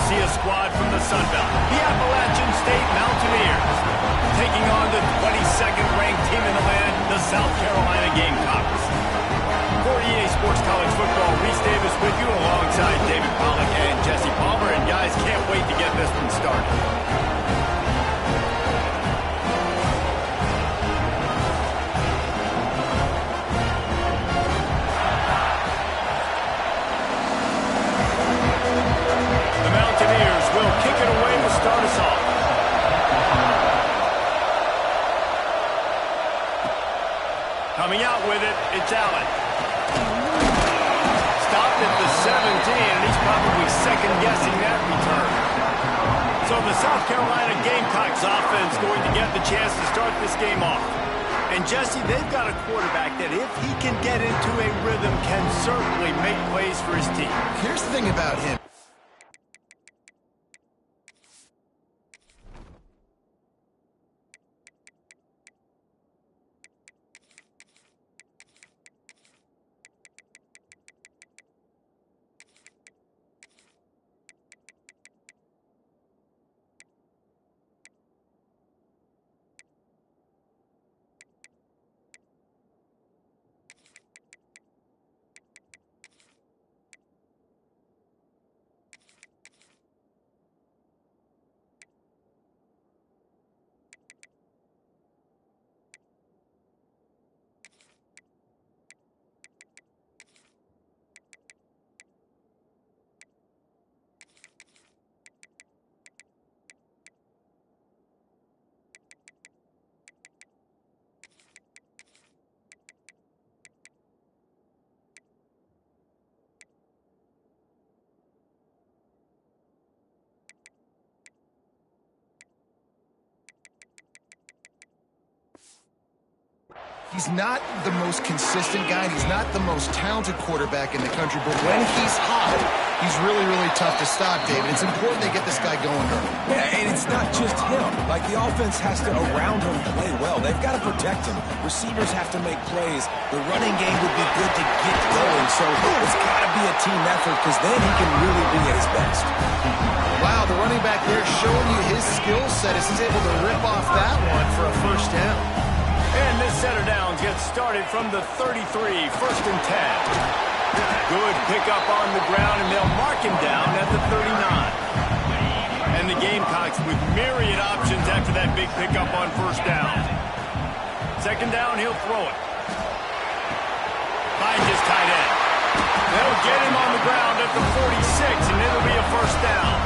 see a squad from the Sun Belt, the Appalachian State Mountaineers, taking on the 22nd ranked team in the land, the South Carolina Gamecocks. For EA Sports College Football, Reese Davis with you alongside David Pollack and Jesse Palmer, and guys, can't wait to get this one started. Coming out with it, it's Allen. Stopped at the 17, and he's probably second-guessing that return. So the South Carolina Gamecocks offense going to get the chance to start this game off. And Jesse, they've got a quarterback that if he can get into a rhythm, can certainly make plays for his team. Here's the thing about him. He's not the most consistent guy. He's not the most talented quarterback in the country. But when he's hot, he's really, really tough to stop, David. It's important they get this guy going early. Yeah, and it's not just him. Like, the offense has to, around him, play well. They've got to protect him. Receivers have to make plays. The running game would be good to get going. So it's got to be a team effort, because then he can really be at his best. Wow, the running back there showing you his skill set as he's able to rip off that one for a first down. And this set of downs gets started from the 33, first and 10. Good pickup on the ground, and they'll mark him down at the 39. And the Gamecocks with myriad options after that big pickup on first down. Second down, he'll throw it. Finds his tight end. They'll get him on the ground at the 46, and it'll be a first down.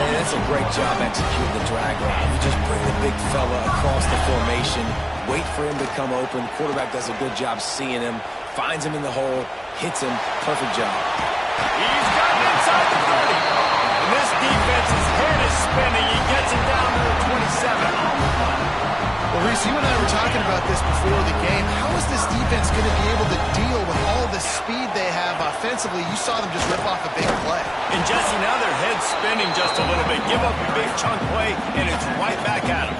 Man, that's a great job executing the drag route. You just bring the big fella across the formation, wait for him to come open. Quarterback does a good job seeing him, finds him in the hole, hits him. Perfect job. He's got it inside the 30. And this defense's head is spinning. He gets it down to the 27. Well, Reese, you and I were talking about this before the game. How is this defense going to be able to deal with all the speed they have offensively? You saw them just rip off a big play. And Jesse, now their head's spinning just a little bit. Give up a big chunk play, and it's right back at them.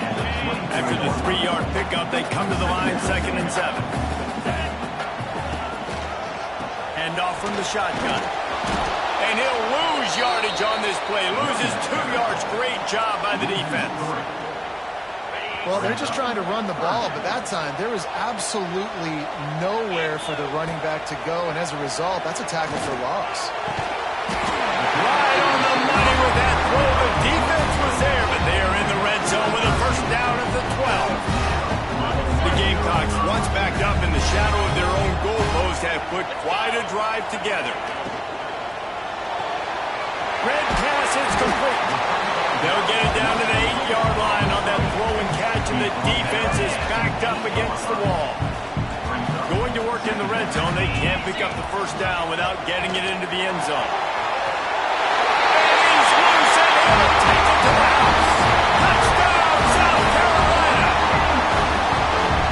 After the 3-yard pickup, they come to the line, 2nd and 7. Hand off from the shotgun. And he'll lose yardage on this play. Loses 2 yards. Great job by the defense. Well, they're just trying to run the ball, but that time there was absolutely nowhere for the running back to go, and as a result, that's a tackle for loss. Right on the money with that throw. The defense was there, but they are in the red zone with a first down at the 12. The Gamecocks, once backed up in the shadow of their own goalpost, have put quite a drive together. Red pass is complete. They'll get it down to the 8-yard line on that throw and catch, and the defense is backed up against the wall. Going to work in the red zone. They can't pick up the first down without getting it into the end zone. And he's loose, and he'll take it to the house. Touchdown, South Carolina!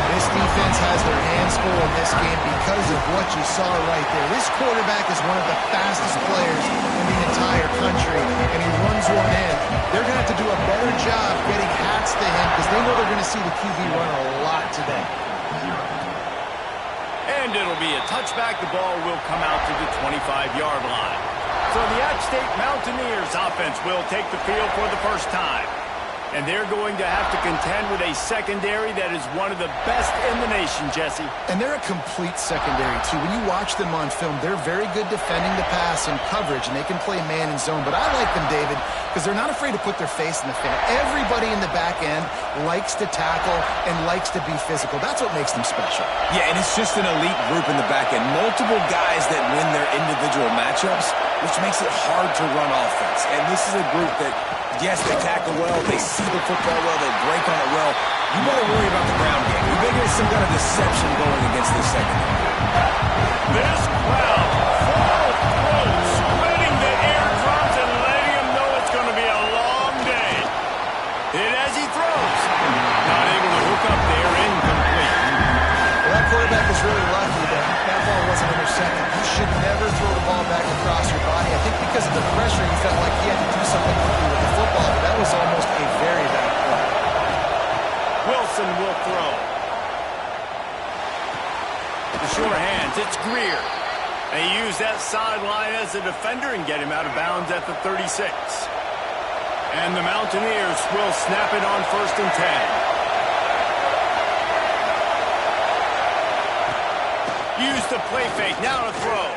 This defense has their hands full in this game because of what you saw right there. This quarterback is one of the fastest players in the entire country, and he runs one in. They're going to have to do a better job getting hats to him because they know they're going to see the QB run a lot today. And it'll be a touchback. The ball will come out to the 25-yard line. So the At-State Mountaineers offense will take the field for the first time. And they're going to have to contend with a secondary that is one of the best in the nation, Jesse. And they're a complete secondary, too. When you watch them on film, they're very good defending the pass and coverage, and they can play man and zone. But I like them, David, because they're not afraid to put their face in the fan. Everybody in the back end likes to tackle and likes to be physical. That's what makes them special. Yeah, and it's just an elite group in the back end. Multiple guys that win their individual matchups, which makes it hard to run offense. And this is a group that, yes, they tackle well, they see the football well, they break on it well. You better worry about the ground game. You better get some kind of deception going against this secondary. This crowd full throat, spreading the eardrums and letting him know it's going to be a long day. And as he throws, not able to hook up there, incomplete. Well, that quarterback was really lucky that that ball wasn't intercepted. You should never throw the ball back across your body. I think because of the pressure, he felt like he had to do something quickly with the football, but that was almost a very bad play. Wilson will throw. The sure hands, it's Greer. They use that sideline as a defender and get him out of bounds at the 36. And the Mountaineers will snap it on 1st and 10. Use the play fake, now to throw.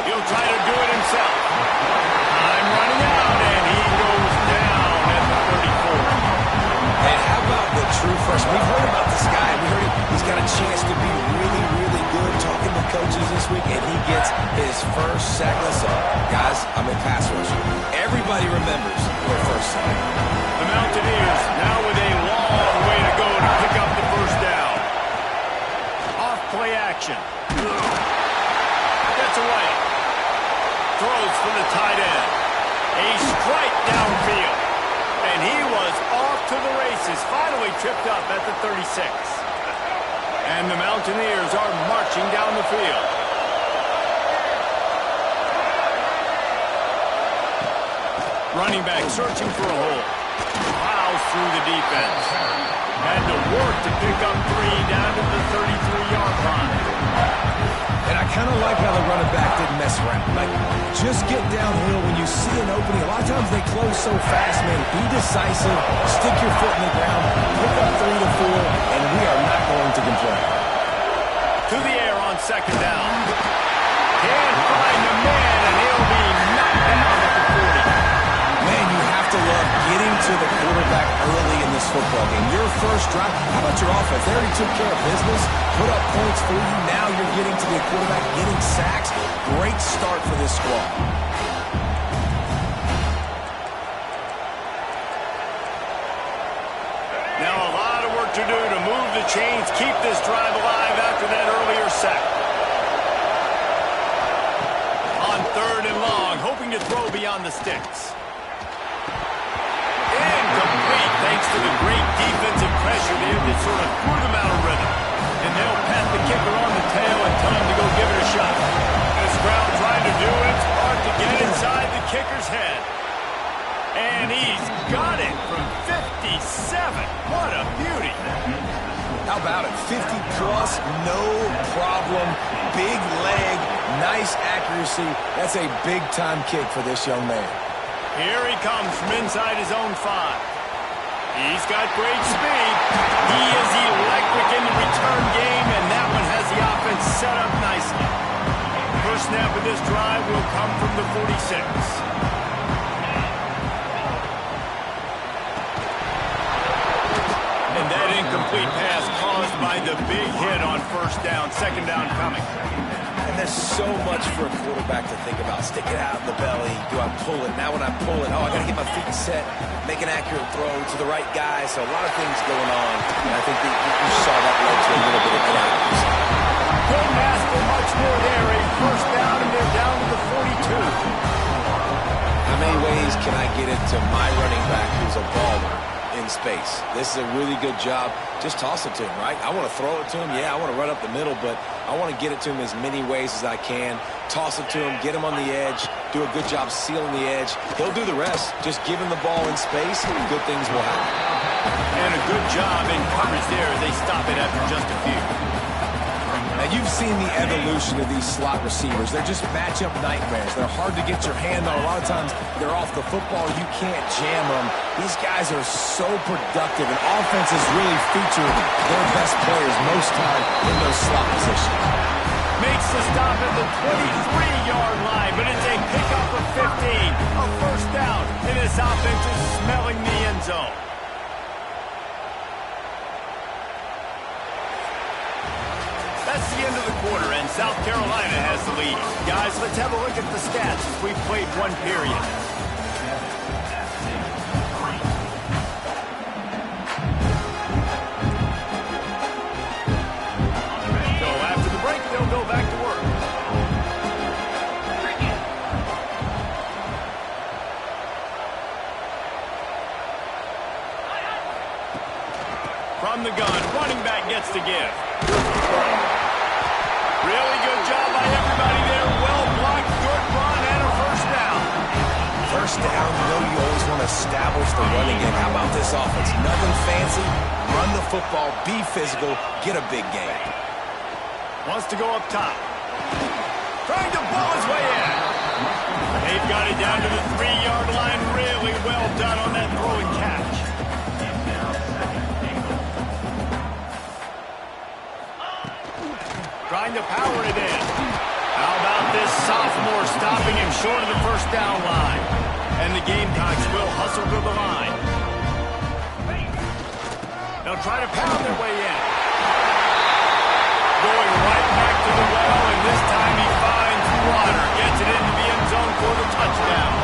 He'll try to do it himself. Time running out, and he goes down at the 34. And how about the true freshman? We've heard about this guy. We heard he's got a chance to be really, really good. Talking to coaches this week, and he gets his first sack. Listen, guys, I'm in pass rush. Everybody remembers their first sack. The Mountaineers now with a long way to go to pick up the first down. Off play action. Gets away. Throws for the tight end. A strike downfield. And he was off to the races. Finally tripped up at the 36. And the Mountaineers are marching down the field. Running back searching for a hole. Plows through the defense. Had to work to pick up 3 down to the 33-yard line. And I kind of like how the running back didn't mess around. Like, just get downhill when you see an opening. A lot of times they close so fast, man. Be decisive, stick your foot in the ground, pick up 3 to 4, and we are not going to complain. To the air on 2nd down. Can't find the man, and he'll be knocked down at the 40. Man, you have to love getting to the quarterback early in this football game. Your first drive, how about your offense? They already took care of business, put up points for you. Now you're getting to the quarterback, getting sacks. Great start for this squad. Now a lot of work to do to move the chains, keep this drive alive after that earlier sack. On 3rd and long, hoping to throw beyond the sticks. Incomplete, thanks to the great defensive pressure there that sort of threw them out of rhythm. And they'll pat the kicker on the tail and tell him to go give it a shot. This crowd trying to do it. It's hard to get inside the kicker's head. And he's got it from 57. What a beauty. How about it? 50 plus, no problem. Big leg, nice accuracy. That's a big-time kick for this young man. Here he comes from inside his own 5. He's got great speed. He is electric in the return game, and that one has the offense set up nicely. First snap of this drive will come from the 46. And that incomplete pass caused by the big hit on 1st down, 2nd down coming. And there's so much for a quarterback to think about. Stick it out in the belly. Do I pull it? Now when I pull it, I got to get my feet set, make an accurate throw to the right guy. So a lot of things going on. And I think that you saw that led to a little bit of inaccuracy. Couldn't ask for much more there. A 1st down, and they're down to the 42. How many ways can I get it to my running back who's a baller in space? This is a really good job. Just toss it to him, right? I want to throw it to him. Yeah, I want to run up the middle, but I want to get it to him as many ways as I can. Toss it to him, get him on the edge, do a good job sealing the edge. He'll do the rest. Just give him the ball in space, and good things will happen. And a good job in coverage there as they stop it after just a few. Now, You've seen the evolution of these slot receivers. They're just matchup nightmares. They're hard to get your hand on. A lot of times they're off the football. You can't jam them. These guys are so productive, and offenses really feature their best players most time in those slot positions. Makes the stop at the 23-yard line, but it's a pickup of 15. A first down, and this offense is smelling the end zone. That's the end of the quarter, and South Carolina has the lead. Guys, let's have a look at the stats as we've played one period. So after the break, they'll go back to work. From the gun, running back gets the give. Really good job by everybody there. Well blocked, good run, and a first down. First down, you know you always want to establish the running game. How about this offense? Nothing fancy. Run the football, be physical, get a big game. Wants to go up top. Trying to blow his way in. They've got it down to the 3-yard line. Really well done on that throw and catch. Trying to power it in. How about this sophomore stopping him short of the first down line? And the Gamecocks will hustle to the line. They'll try to pound their way in. Going right back to the well, and this time he finds Water. Gets it into the end zone for the touchdown.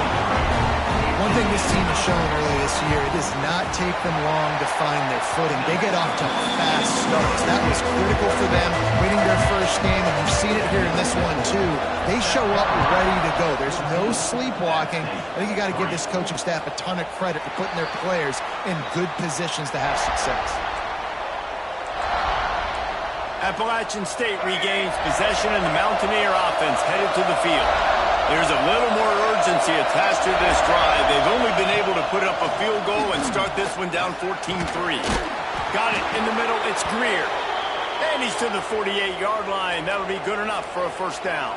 One thing this team has shown earlier this year, it does not take them long to find their footing. They get off to fast starts. That was critical for them winning their first game, and you've seen it here in this one too. They show up ready to go. There's no sleepwalking. I think you got to give this coaching staff a ton of credit for putting their players in good positions to have success. Appalachian State regains possession, and the Mountaineer offense headed to the field. There's a little more urgency attached to this drive. They've only been able to put up a field goal and start this one down 14-3. Got it in the middle. It's Greer. And he's to the 48-yard line. That'll be good enough for a first down.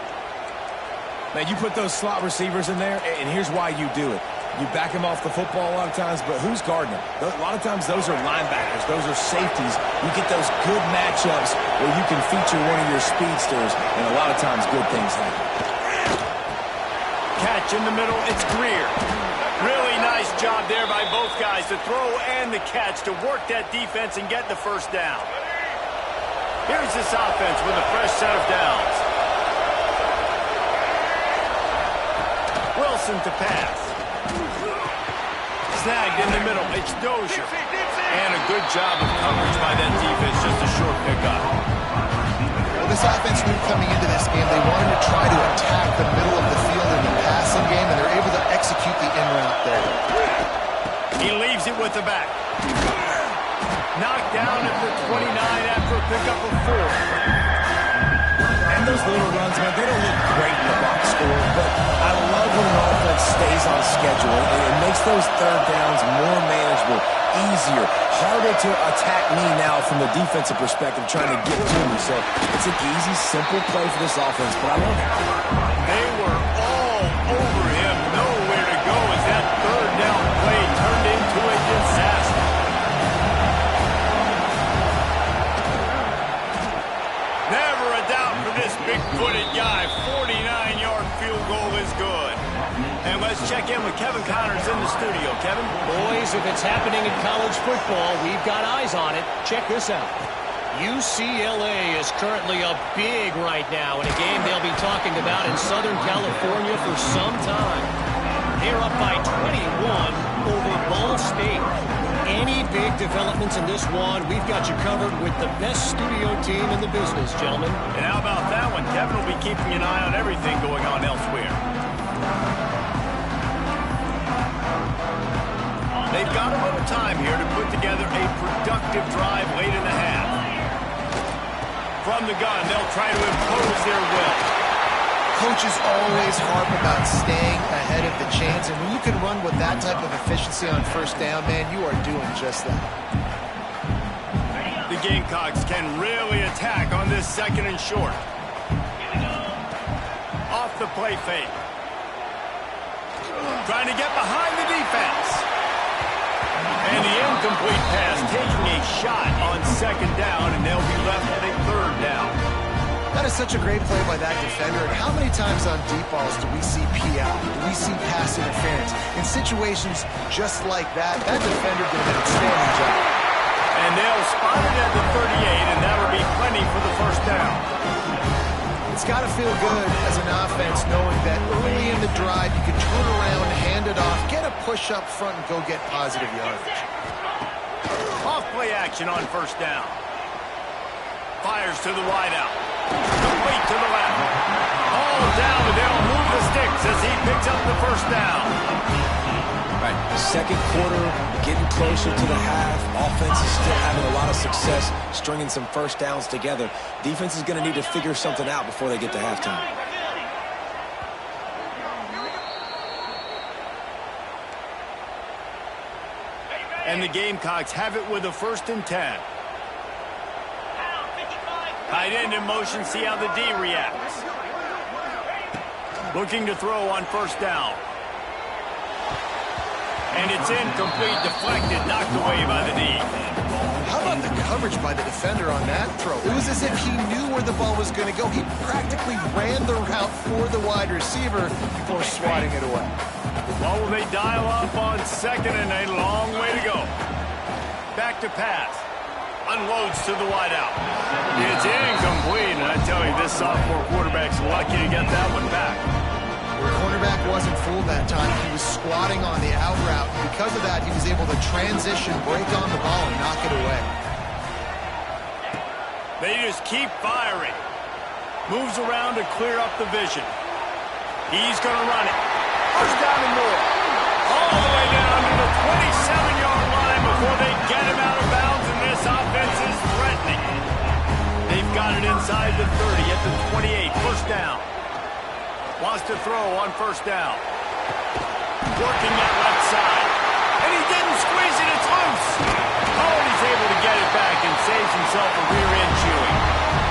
Man, you put those slot receivers in there, and here's why you do it. You back them off the football a lot of times, but who's guarding them? A lot of times those are linebackers. Those are safeties. You get those good matchups where you can feature one of your speedsters, and a lot of times good things happen. Catch in the middle, it's Greer. Really nice job there by both guys, the throw and the catch to work that defense and get the first down. Here's this offense with a fresh set of downs. Wilson to pass. Snagged in the middle, it's Dozier. And a good job of coverage by that defense, just a short pickup. This offense knew coming into this game they wanted to try to attack the middle of the field in the passing game, and they're able to execute the in route there. He leaves it with the back. Knocked down at the 29 after a pickup of 4. And those little runs, man, they don't look great in the box score, but I love when an offense stays on schedule. It makes those third downs more manageable, easier, harder to attack me now from the defensive perspective trying to get to me. So it's an easy, simple play for this offense, but I love it. They were all over him, nowhere to go as that third down play turned into a disaster. Never a doubt for this big-footed guy. 49-yard field goal is good. And let's check in with Kevin Connors in the studio. Kevin? Boys, if it's happening in college football, we've got eyes on it. Check this out. UCLA is currently up big right now in a game they'll be talking about in Southern California for some time. They're up by 21 over Ball State. Any big developments in this one, we've got you covered with the best studio team in the business, gentlemen. And how about that one? Kevin will be keeping an eye on everything going on elsewhere. They've got a little time here to put together a productive drive late in the half. From the gun, they'll try to impose their will. Coaches always harp about staying ahead of the chains, and when you can run with that type of efficiency on first down, man, you are doing just that. The Gamecocks can really attack on this 2nd and short. Off the play fake. Trying to get behind the defense. And the incomplete pass taking a shot on 2nd down, and they'll be left with a 3rd down. That is such a great play by that defender. And how many times on deep balls do we see PI? Do we see pass interference? In situations just like that, that defender did an outstanding job. And they'll spot it at the 38, and that'll be plenty for the 1st down. It's got to feel good as an offense knowing that early in the drive you can turn around, hand it off, get a push up front, and go get positive yardage. Off play action on 1st down. Fires to the wideout. Complete to the left. All down, and they'll move the sticks as he picks up the 1st down. Right, 2nd quarter, getting closer to the half. Offense is still having a lot of success stringing some 1st downs together. Defense is going to need to figure something out before they get to halftime. And the Gamecocks have it with a 1st and 10. Tight end in motion, see how the D reacts. Looking to throw on 1st down. And it's incomplete, deflected, knocked away by the D. How about the coverage by the defender on that throw? It was as if he knew where the ball was going to go. He practically ran the route for the wide receiver before swatting it away. Well, will they dial up on 2nd and a long way to go? Back to pass. Unloads to the wideout. It's incomplete, and I tell you, this sophomore quarterback's lucky to get that one back. The cornerback wasn't fooled that time. He was squatting on the out route. Because of that, he was able to transition, break on the ball, and knock it away. They just keep firing. Moves around to clear up the vision. He's going to run it. 1st down and more. All the way down to the 27-yard line before they get him out of bounds, and this offense is threatening. They've got it inside the 30 at the 28. 1st down. Wants to throw on 1st down. Working that left side. And he didn't squeeze it. It's loose. Oh, and he's able to get it back and saves himself a rear end chewing.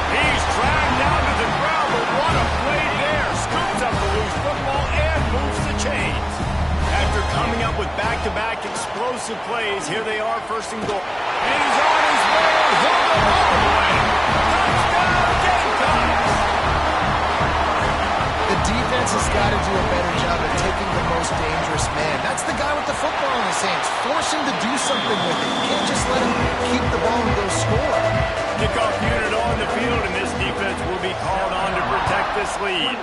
He's dragged down to the ground, but what a play there. Scoops up the loose football and moves the chains. After coming up with back-to-back explosive plays, here they are, 1st and goal. And he's on his way. He'll go all the way. Touchdown, Gamecocks. The defense has got to do a better job of taking the most dangerous man. That's the guy with the football in his hands. Force him to do something with it. You can't just let him keep the ball and go score. Kickoff unit on the field, and this defense will be called on to protect this lead.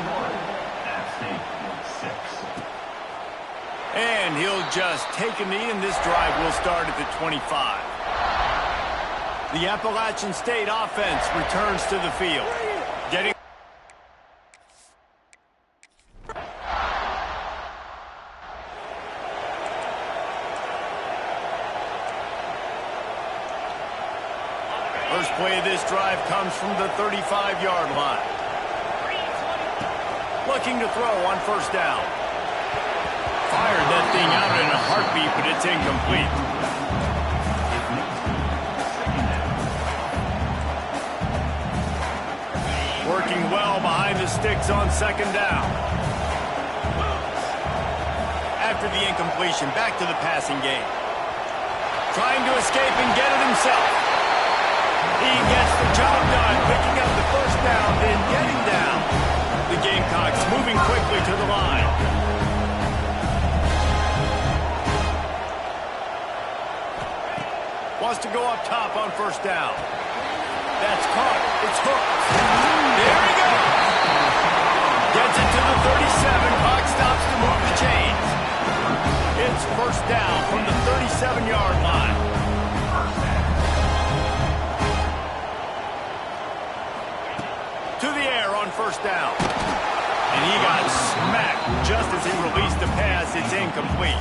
And he'll just take a knee, and this drive will start at the 25. The Appalachian State offense returns to the field. Getting First play of this drive comes from the 35-yard line. Looking to throw on 1st down. Fired that thing out in a heartbeat, but it's incomplete. Working well behind the sticks on 2nd down. After the incompletion, back to the passing game. Trying to escape and get it himself. He gets the job done, picking up the 1st down, then getting down. The Gamecocks moving quickly to the line. Wants to go up top on 1st down. That's caught. It's hooked. There he goes. Gets it to the 37. Clock stops to move the chains. It's 1st down from the 37-yard line. To the air on 1st down. And he got smacked just as he released the pass. It's incomplete.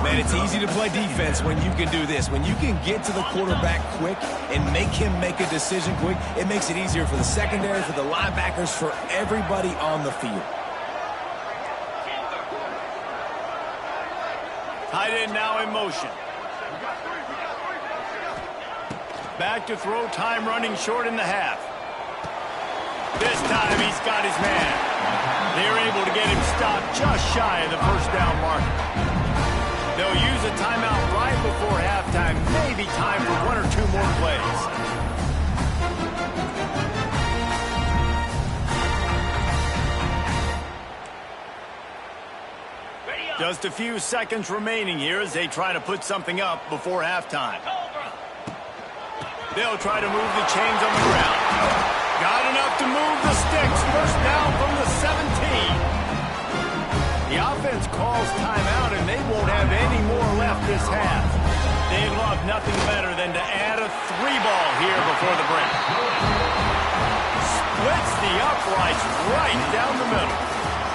Man, it's easy to play defense when you can do this. When you can get to the quarterback quick and make him make a decision quick, it makes it easier for the secondary, for the linebackers, for everybody on the field. Tight end now in motion. Back to throw, time running short in the half. This time he's got his man. They're able to get him stopped just shy of the first down marker. They'll use a timeout right before halftime. Maybe time for one or two more plays. Just a few seconds remaining here as they try to put something up before halftime. They'll try to move the chains on the ground. Got enough to move the sticks. First down from the 17. The offense calls timeout, and they won't have any more left this half. They'd love nothing better than to add a 3-ball here before the break. Splits the uprights right down the middle.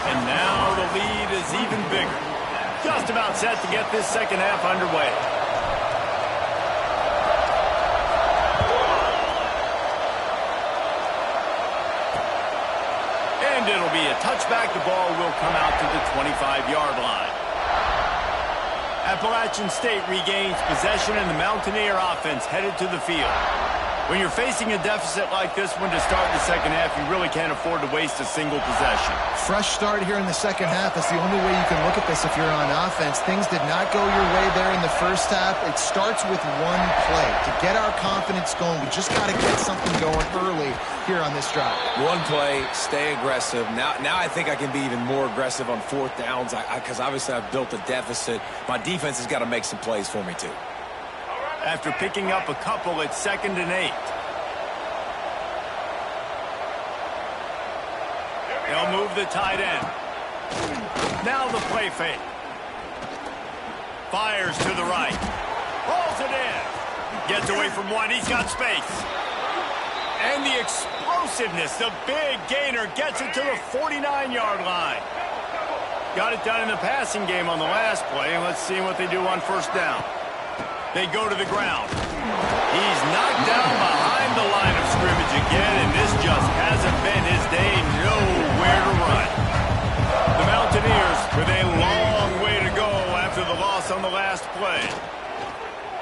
And now the lead is even bigger. Just about set to get this second half underway. And it'll be a touchback. The ball will come out to the 25-yard line. Appalachian State regains possession, and the Mountaineer offense headed to the field. When you're facing a deficit like this one to start the second half, you really can't afford to waste a single possession. Fresh start here in the second half. That's the only way you can look at this if you're on offense. Things did not go your way there in the first half. It starts with one play. To get our confidence going, we just got to get something going early here on this drive. One play, stay aggressive. Now I think I can be even more aggressive on fourth downs because obviously I've built a deficit. My defense has got to make some plays for me too. After picking up a couple, it's 2nd and 8. They'll move the tight end. Now the play fake. Fires to the right. Pulls it in. Gets away from one. He's got space. And the explosiveness, the big gainer, gets it to the 49-yard line. Got it done in the passing game on the last play, and let's see what they do on first down. They go to the ground. He's knocked down behind the line of scrimmage again, and this just hasn't been his day. Nowhere to run. The Mountaineers with a long way to go after the loss on the last play.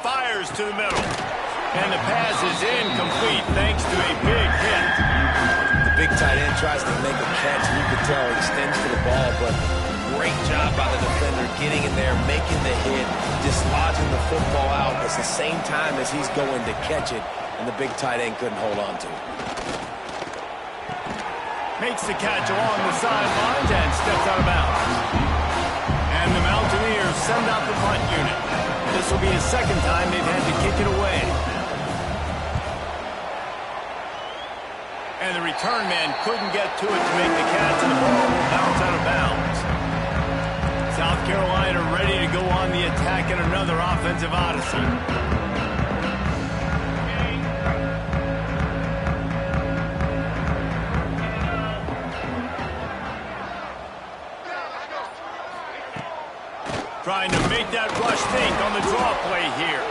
Fires to the middle. And the pass is incomplete thanks to a big hit. The big tight end tries to make a catch, and you can tell he extends for the ball, but great job by the defender getting in there, making the hit, dislodging the football out at the same time as he's going to catch it, and the big tight end couldn't hold on to it. Makes the catch along the sidelines and steps out of bounds. And the Mountaineers send out the punt unit. This will be the second time they've had to kick it away. And the return man couldn't get to it to make the catch, and the ball will bounce out of bounds. South Carolina ready to go on the attack in another offensive odyssey. Trying to make that rush think on the draw play here.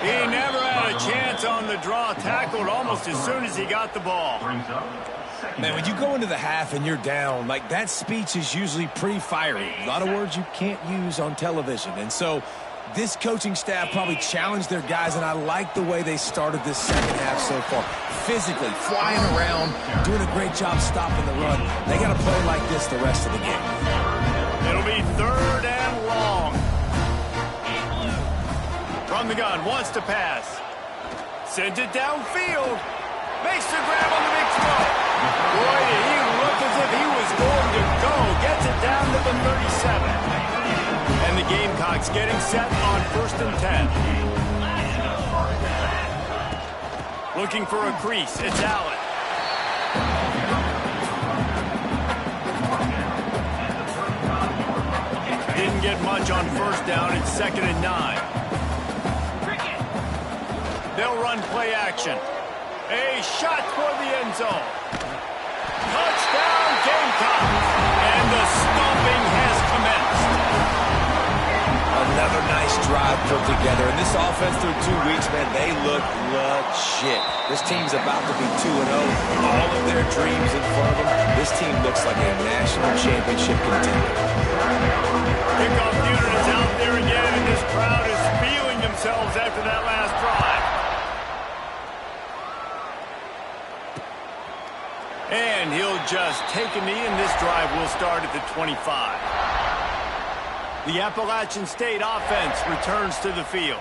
He never had a chance on the draw, tackled almost as soon as he got the ball. Man, when you go into the half and you're down, like that speech is usually pretty fiery. A lot of words you can't use on television. And so this coaching staff probably challenged their guys, and I like the way they started this second half so far. Physically, flying around, doing a great job stopping the run. They got to play like this the rest of the game. It'll be 3rd and long. From the gun, wants to pass. Sends it downfield. Makes the grab on the big throw. Boy, did he look as if he was going to go. Gets it down to the 37. And the Gamecocks getting set on 1st and 10. Looking for a crease. It's Allen. Didn't get much on first down. It's 2nd and 9. They'll run play action. A shot toward the end zone. Touchdown, Gamecocks. And the stomping has commenced. Another nice drive put together. And this offense through 2 weeks, man, they look legit. This team's about to be 2-0. All of their dreams in front of them. This team looks like a national championship contender. Kickoff unit is out there again, and this crowd is feeling themselves after that last drive. just take a knee, and this drive will start at the 25. The Appalachian State offense returns to the field.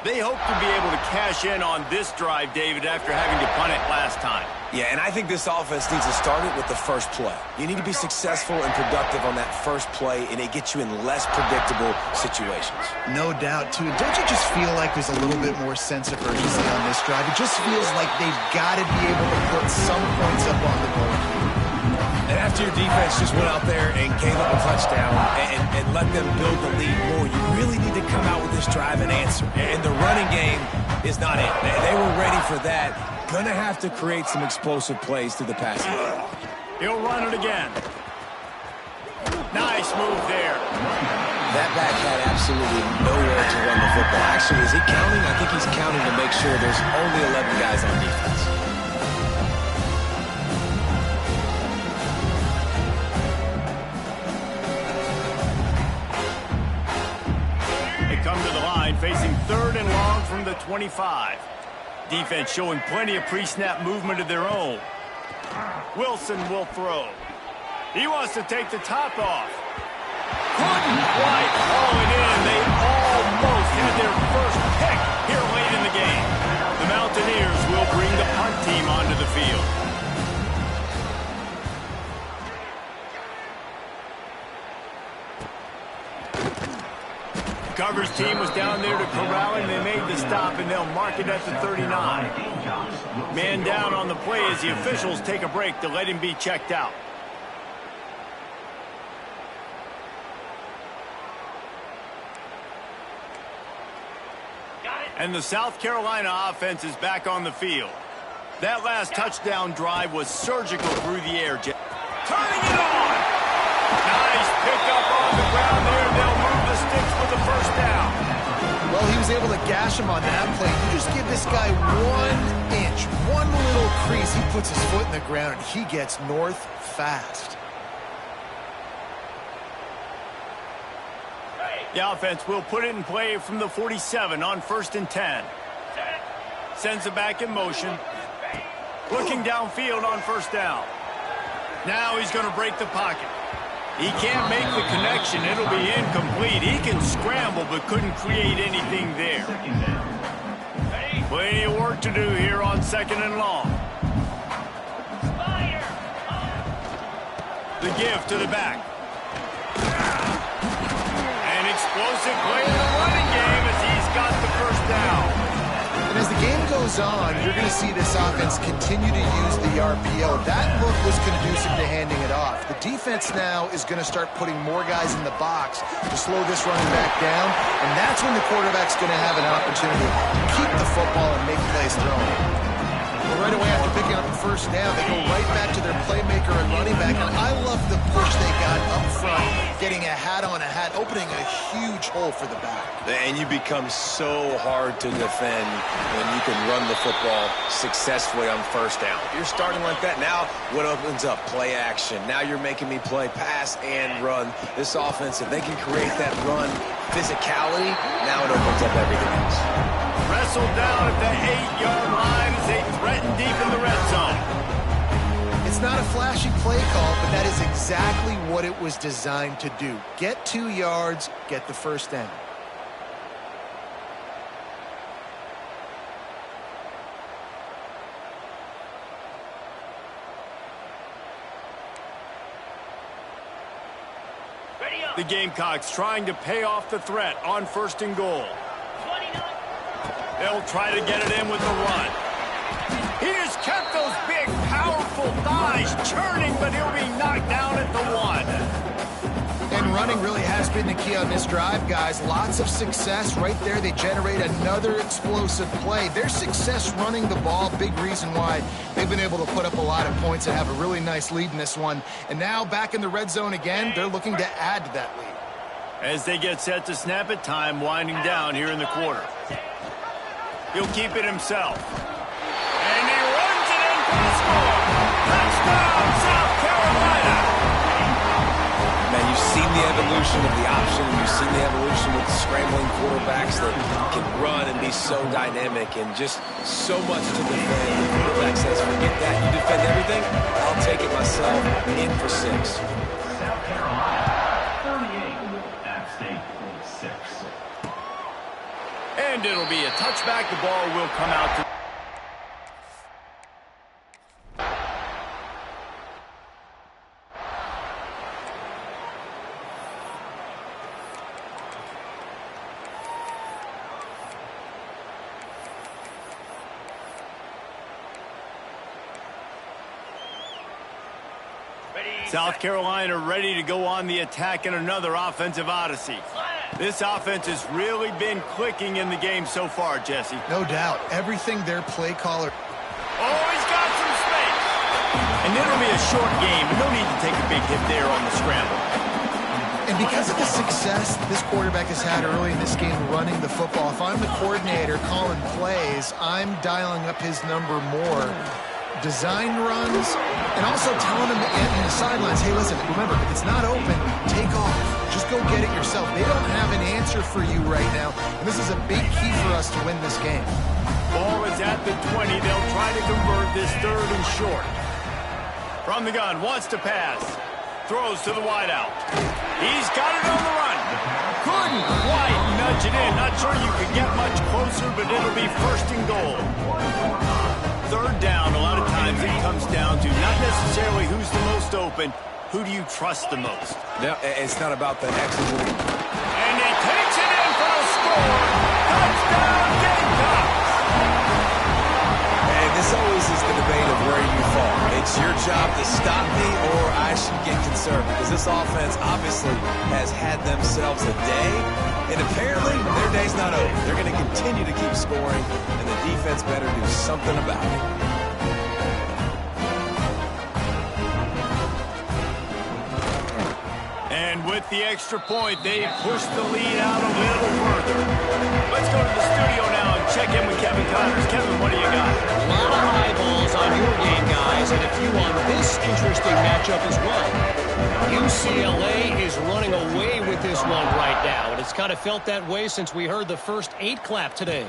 They hope to be able to cash in on this drive, David, after having to punt it last time. Yeah, and I think this offense needs to start it with the first play. You need to be successful and productive on that first play, and it gets you in less predictable situations. No doubt, too. Don't you just feel like there's a little bit more sense of urgency on this drive? It just feels like they've got to be able to put some points up on the board. And after your defense just went out there and gave up a touchdown and let them build the lead more, you really need to come out with this drive and answer. And the running game is not it. They were ready for that. Gonna have to create some explosive plays through the passing game. He'll run it again. Nice move there. That back had absolutely nowhere to run the football. Actually, is he counting? I think he's counting to make sure there's only 11 guys on defense. Come to the line, facing 3rd and long from the 25. Defense showing plenty of pre-snap movement of their own. Wilson will throw. He wants to take the top off. Couldn't quite haul it in. They almost had their first pick here late in the game. The Mountaineers will bring the punt team onto the field. Coverage team was down there to corral him. They made the stop, and they'll mark it at the 39. Man down on the play as the officials take a break to let him be checked out. And the South Carolina offense is back on the field. That last touchdown drive was surgical through the air. Turning it on! Nice pickup on the ground there. They'll move the sticks for the first down. Well, he was able to gash him on that play. You just give this guy 1 inch, one little crease. He puts his foot in the ground, and he gets north fast. The offense will put it in play from the 47 on 1st and 10. Sends it back in motion. Looking downfield on 1st down. Now he's going to break the pocket. He can't make the connection. It'll be incomplete. He can scramble, but couldn't create anything there. Plenty of work to do here on 2nd and long. The give to the back. An explosive play in the running game as he's got the first down. And as the game goes on, you're going to see this offense continue to use the RPO. That look was conducive to handing it off. The defense now is going to start putting more guys in the box to slow this running back down, and that's when the quarterback's going to have an opportunity to keep the football and make plays throwing. Well, right away after picking up the first down, they go right back to their playmaker and running back, and I love the push they got up front, getting a hat on a hat, opening a huge hole for the back. And you become so hard to defend when you can run the football successfully on 1st down. If you're starting like that, now what opens up? Play action. Now you're making me play pass and run. This offense, if they can create that run physicality, now it opens up everything else. Wrestled down at the 8-yard line as they threaten deep in the red zone. It's not a flashy play call, but that is exactly what it was designed to do. Get 2 yards, get the first down. The Gamecocks trying to pay off the threat on 1st and goal. They'll try to get it in with the run. He has kept those big, powerful thighs churning, but he'll be knocked down at the 1. And running really has been the key on this drive, guys. Lots of success right there. They generate another explosive play. Their success running the ball, big reason why they've been able to put up a lot of points and have a really nice lead in this one. And now back in the red zone again, they're looking to add to that lead. As they get set to snap it, time winding down here in the quarter. He'll keep it himself. And he runs it in for the score. Touchdown, South Carolina. Man, you've seen the evidence evolution of the option. You've seen the evolution with scrambling quarterbacks that can run and be so dynamic and just so much to defend. The quarterback says, forget that. You defend everything, I'll take it myself. In for 6. South Carolina, 38. App State, 6. And it'll be a touchback. The ball will come out to... South Carolina ready to go on the attack in another offensive odyssey. This offense has really been clicking in the game so far, Jesse. No doubt. Everything their play caller... Oh, he's got some space. And it'll be a short game. No need to take a big hit there on the scramble. And because of the success this quarterback has had early in this game running the football, if I'm the coordinator calling plays, I'm dialing up his number more. Design runs, and also telling them in the sidelines, hey, listen, remember, if it's not open, take off. Just go get it yourself. They don't have an answer for you right now, and this is a big key for us to win this game. Ball is at the 20. They'll try to convert this 3rd and short. From the gun, wants to pass. Throws to the wideout. He's got it on the run. Couldn't quite nudge it in. Not sure you could get much closer, but it'll be 1st and goal. 3rd down, a lot of times it comes down to not necessarily who's the most open, who do you trust the most? No, it's not about the executing. And he takes it in for a score. Touchdown, Gamecocks! And this always is the debate of where you fall. It's your job to stop me or I should get concerned because this offense obviously has had themselves a day. And apparently, their day's not over. They're going to continue to keep scoring, and the defense better do something about it. And with the extra point, they push the lead out a little further. Let's go to the studio now and check in with Kevin Connors. Kevin, what do you got? A lot of eyeballs on your game, guys, and a few on this interesting matchup as well. UCLA is running away with this one right now, and it's kind of felt that way since we heard the first 8 clap today.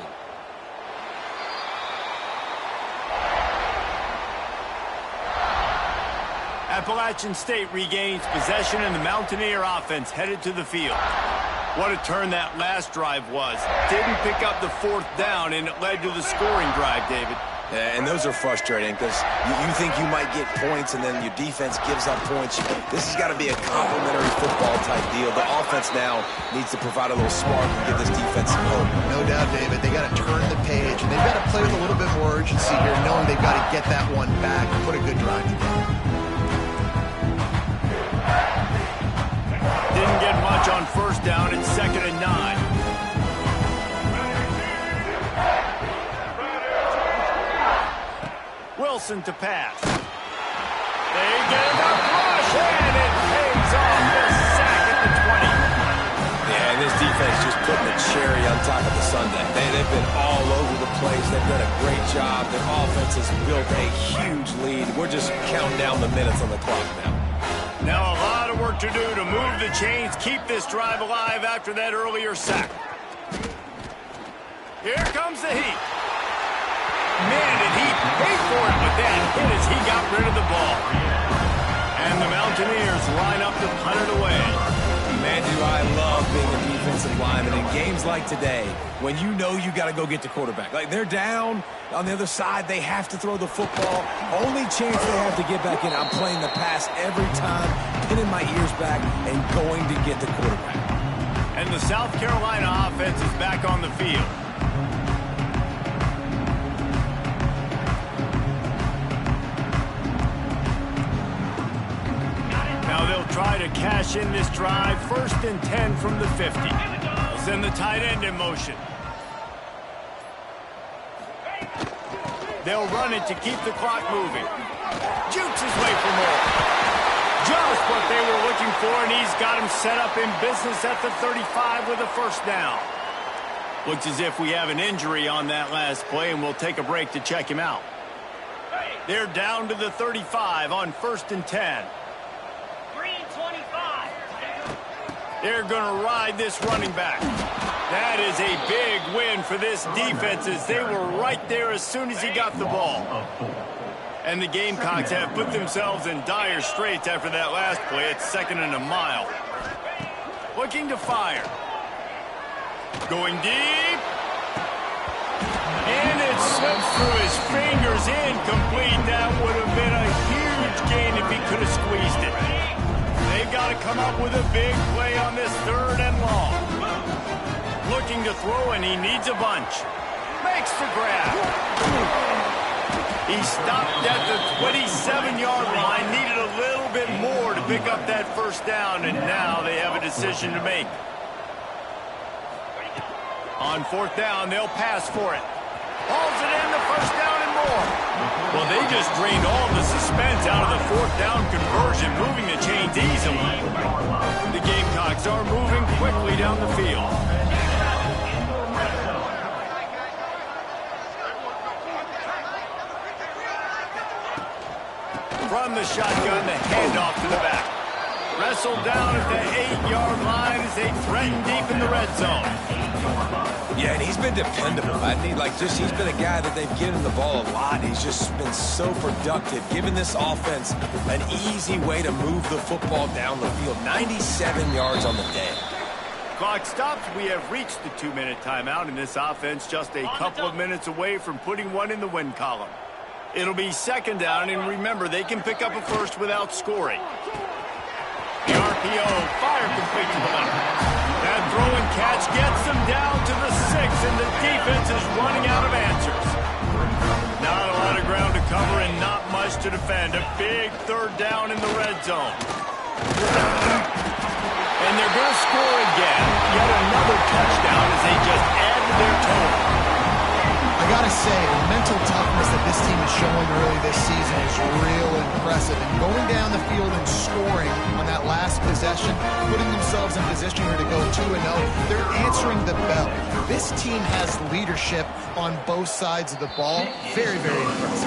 Appalachian State regains possession, and the Mountaineer offense headed to the field. What a turn that last drive was. Didn't pick up the 4th down, and it led to the scoring drive, David. Yeah, and those are frustrating because you think you might get points and then your defense gives up points. This has got to be a complementary football type deal. The offense now needs to provide a little spark and give this defense some hope. No doubt, David. They got to turn the page, and they've got to play with a little bit more urgency here, knowing they've got to get that one back and put a good drive together. Didn't get much on 1st down. It's 2nd and 9. Wilson to pass. They get enough rush, and it pays off the sack at the 20. Yeah, and this defense just putting a cherry on top of the sundae. They've been all over the place. They've done a great job. Their offense has built a huge lead. We're just counting down the minutes on the clock now. Now a lot of work to do to move the chains, keep this drive alive after that earlier sack. Here comes the heat. Man, did he pay for it with that hit as he got rid of the ball. And the Mountaineers line up to punt it away. Man, do I love being a defensive lineman in games like today when you know you got to go get the quarterback. Like, they're down on the other side. They have to throw the football. Only chance they have to get back in. I'm playing the pass every time, pinning my ears back and going to get the quarterback. And the South Carolina offense is back on the field. Now they'll try to cash in this drive. 1st and 10 from the 50. They'll send the tight end in motion. They'll run it to keep the clock moving. Jukes his way for more. Just what they were looking for, and he's got him set up in business at the 35 with a 1st down. Looks as if we have an injury on that last play, and we'll take a break to check him out. They're down to the 35 on 1st and 10. They're going to ride this running back. That is a big win for this defense as they were right there as soon as he got the ball. And the Gamecocks have put themselves in dire straits after that last play. It's 2nd and a mile. Looking to fire. Going deep. And it slips through his fingers, incomplete. That would have been a huge gain if he could have squeezed it. They've got to come up with a big play on this 3rd and long. Looking to throw, and he needs a bunch. Makes the grab. He stopped at the 27-yard line, needed a little bit more to pick up that 1st down, and now they have a decision to make. On 4th down, they'll pass for it. Hauls it in, the 1st down and more. Well, they just drained all the suspense out of the 4th down conversion, moving the chains easily. The Gamecocks are moving quickly down the field. From the shotgun, the handoff to the back. Wrestled down at the 8-yard line as they threaten deep in the red zone. Yeah, and he's been dependable. He's been a guy that they've given the ball a lot. He's just been so productive, giving this offense an easy way to move the football down the field. 97 yards on the day. Clock stops. We have reached the 2-minute timeout, and this offense just a couple of minutes away from putting one in the win column. It'll be 2nd down, and remember, they can pick up a first without scoring. The RPO, fire complete to the left. That throw and catch gets them down to the 6, and the defense is running out of answers. Not a lot of ground to cover and not much to defend. A big 3rd down in the red zone. And they're going to score again. Yet another touchdown as they just add to their total. I gotta say, the mental toughness that this team is showing early this season is real impressive. And going down the field and scoring on that last possession, putting themselves in position here to go 2-0, they're answering the bell. This team has leadership on both sides of the ball. Very, very impressive.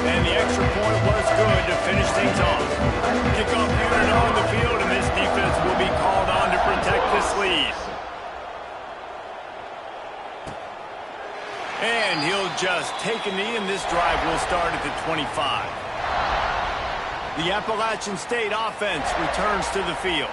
And the extra point was good to finish things off. Kickoff unit on the field, and this defense will be called on to protect this lead. And he'll just take a knee, and this drive will start at the 25. The Appalachian State offense returns to the field.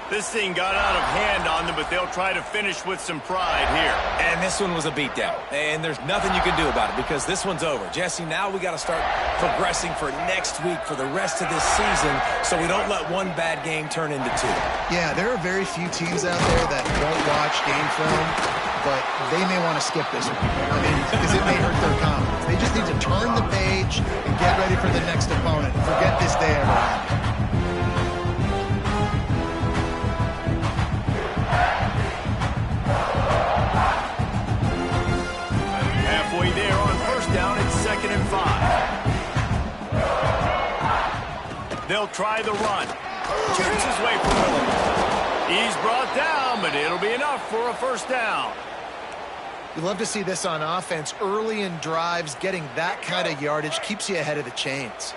This thing got out of hand on them, but they'll try to finish with some pride here. And this one was a beatdown. And there's nothing you can do about it because this one's over. Jesse, now we got to start progressing for next week for the rest of this season so we don't let one bad game turn into 2. Yeah, there are very few teams out there that won't watch game film, but they may want to skip this one. I mean, because it may hurt their confidence. They just need to turn the page and get ready for the next opponent. Forget this day ever happened. Halfway there on 1st down, it's 2nd and 5. They'll try the run. Shoots his way from Willis. He's brought down, but it'll be enough for a 1st down. You love to see this on offense. Early in drives, getting that kind of yardage keeps you ahead of the chains.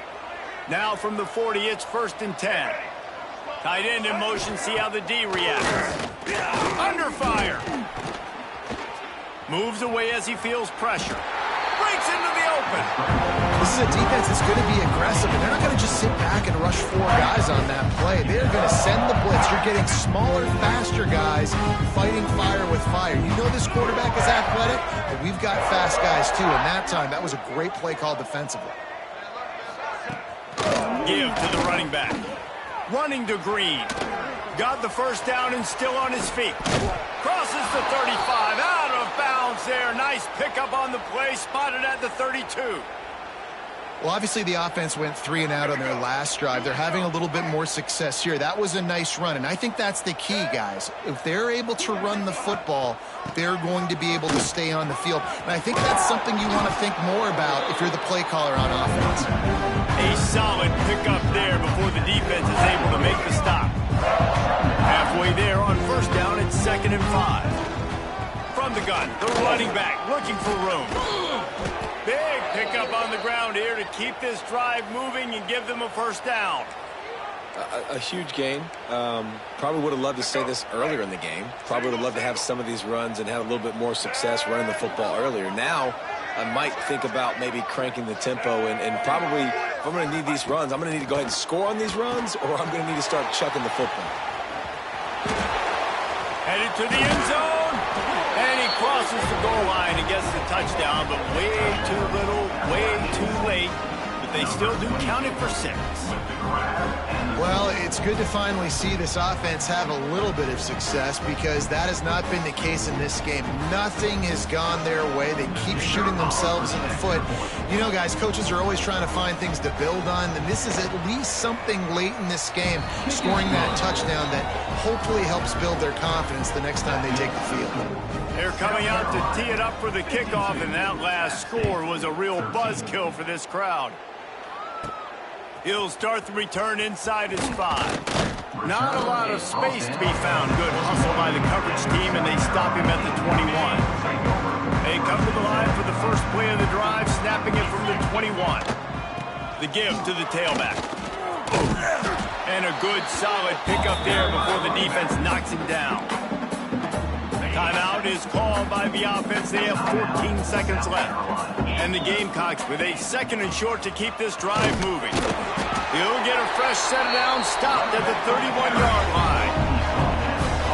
Now from the 40, it's 1st and 10. Tight end in motion, see how the D reacts. Under fire. Moves away as he feels pressure. Breaks into the open. This is a defense that's going to be aggressive, and they're not going to just sit back and rush 4 guys on that play. They're going to send the blitz. You're getting smaller, faster guys fighting fire with fire. You know this quarterback is athletic, but we've got fast guys too, and that time, that was a great play call defensively. Give to the running back. Running to Green. Got the 1st down and still on his feet. Crosses the 35, out of bounds there. Nice pickup on the play, spotted at the 32. Well, obviously the offense went 3 and out on their last drive. They're having a little bit more success here. That was a nice run, and I think that's the key, guys. If they're able to run the football, they're going to be able to stay on the field. And I think that's something you want to think more about if you're the play caller on offense. A solid pickup there before the defense is able to make the stop. Halfway there on 1st down, it's 2nd and 5. From the gun, the running back looking for room. Big pickup on the ground here to keep this drive moving and give them a 1st down. A huge gain. Probably would have loved to say this earlier in the game. Probably would have loved to have some of these runs and have a little bit more success running the football earlier. Now, I might think about maybe cranking the tempo and probably, if I'm going to need these runs, I'm going to need to go ahead and score on these runs, or I'm going to need to start chucking the football. Headed to the end zone, and he crosses the goal line and gets the touchdown, but way too little, way too late. But they still do count it for 6. Well, it's good to finally see this offense have a little bit of success, because that has not been the case in this game. Nothing has gone their way. They keep shooting themselves in the foot. You know, guys, coaches are always trying to find things to build on, and this is at least something late in this game, scoring that touchdown that hopefully helps build their confidence the next time they take the field. They're coming out to tee it up for the kickoff, and that last score was a real buzzkill for this crowd. He'll start the return inside his 5. Not a lot of space to be found. Good hustle by the coverage team, and they stop him at the 21. They come to the line for the first play of the drive, snapping it from the 21. The give to the tailback. And a good, solid pickup there before the defense knocks him down. Timeout is called by the offense. They have 14 seconds left. And the Gamecocks with a 2nd and short to keep this drive moving. He'll get a fresh set down, stopped at the 31-yard line.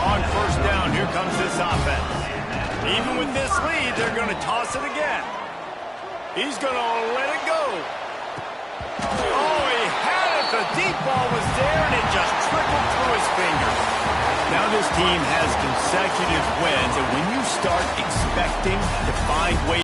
On first down, here comes this offense. Even with this lead, they're going to toss it again. He's going to let it go. Oh, he had it. The deep ball was there, and it just trickled through his fingers. Now this team has consecutive wins, and when you start expecting to find ways